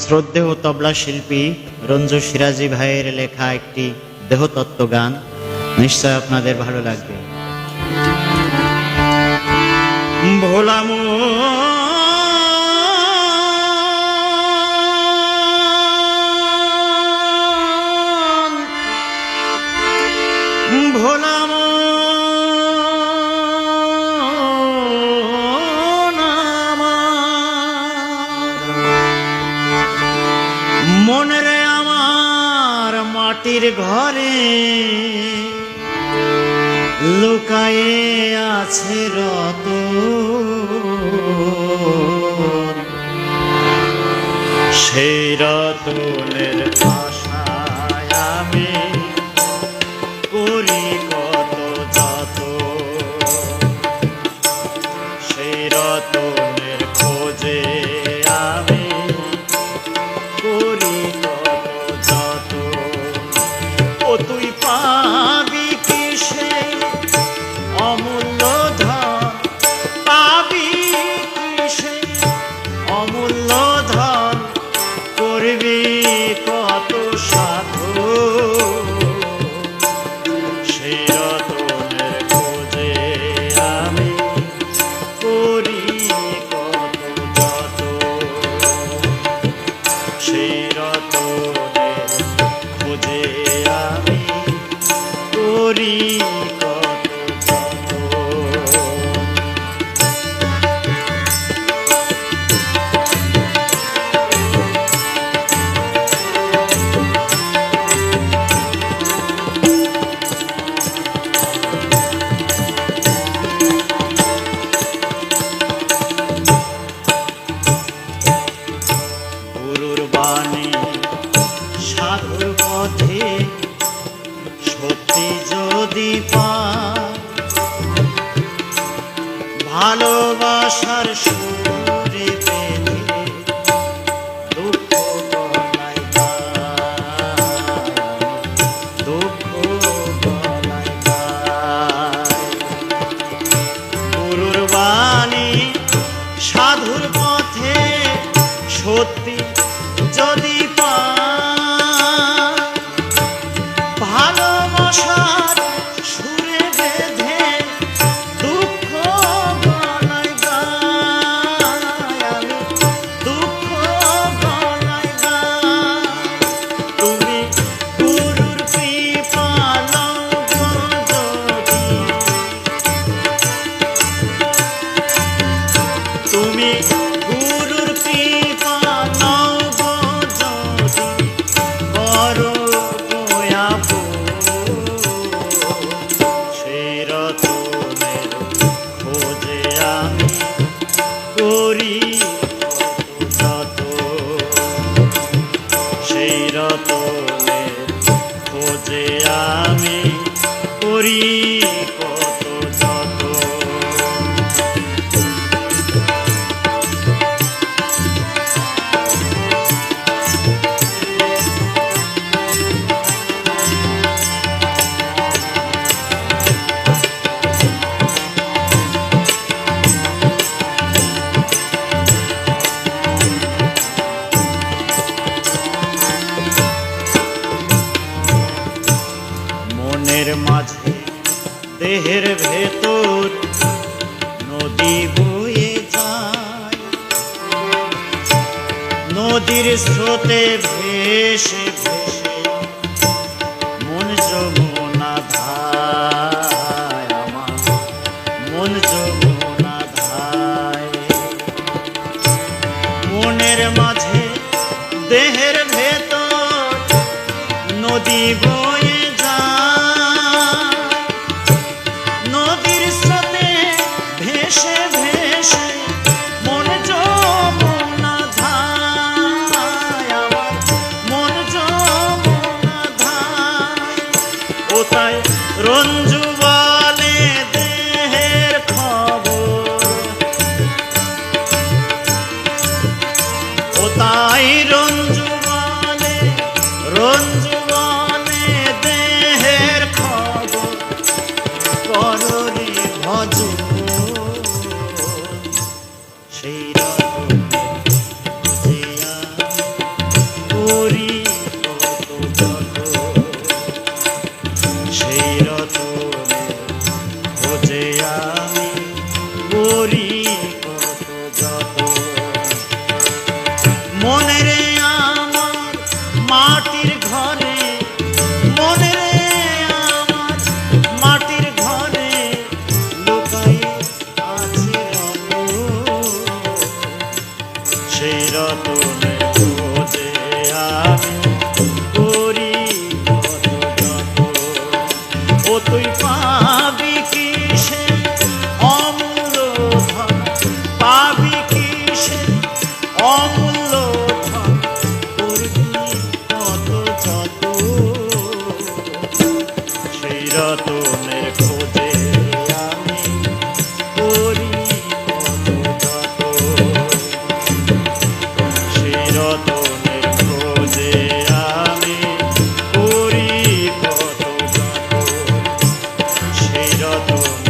শ্রদ্ধেয় তবলা শিল্পী রঞ্জু সিরাজি ভাইয়ের লেখা একটি দেহতত্ত্ব গান, নিশ্চয় আপনাদের ভালো লাগবে। ভোলা মন ভোলা মন রে আমার মাটির ঘরে লুকায়ে আছে রতন, সেই রতনের আশায় আমি করি কত যত, সেই রতনের খোঁজে আমি করি কত যত। ও তুই পাবি কি সেই অমূল্য ধন, পাবি কি সেই অমূল্য ধন, করবি কত সাধু, সেই রতনের খোঁজে আমি করি কত যত, সেই রতনের খোঁজে আমি করি কত যত। গুরুর বাণী সাধুর পথে সত্যি যদি পায়, ভালোবাসার সুরে বেঁধে দুঃখ গলায় গায়, দুঃখ গলায় গায়। গুরুর বাণী সাধুর পথে সত্যি যদি পায়, ভালোবাসার সুরে বেঁধে দুঃখ গলায় গায়, আমি দুঃখ গলায় গায়। তুমি গুরুর কৃপা লও যদি, তুমি গুরুর কৃপা লও যদি, করো দয়াব, সেই রতনের খোঁজে আমি করি কত যত, সেই রতনের খোঁজে আমি করি কত যত। মনের মাঝে দেহের ভেতর নদী বয়ে যায়, নদীর স্রোতে ভেসে ভেসে মন যমুনা ধায়, আমার মন যমুনা ধায়। মনের মাঝে দেহের ভেতর নদী বয়ে যায়, নদীর স্রোতে ভেসে ভেসে মন যমুনা ধায়, আমার মন যমুনা ধায়। ও তাই রঞ্জু বলে দেহের খবর, ও তাই রঞ্জু বলে, রঞ্জু বলে দেহের খবর, কররি ভজন, সেই রতনের খোঁজে আমি মনে রে আমার মাটির ঘরে, মনে রে আমার মাটির ঘরে লুকাই আছে রতন। সেই রতনে খোঁজে আমি করি কত যতন। ও তুই পাবি কিসে অমূল্য ধন, পাবি কিসে অমূল্য ধন, করবি কত যতন। সেই রতনের খোঁজে আমি করি কত যতন। সেই রতনের খোঁজে আমি করি কত যতন। সেই রতন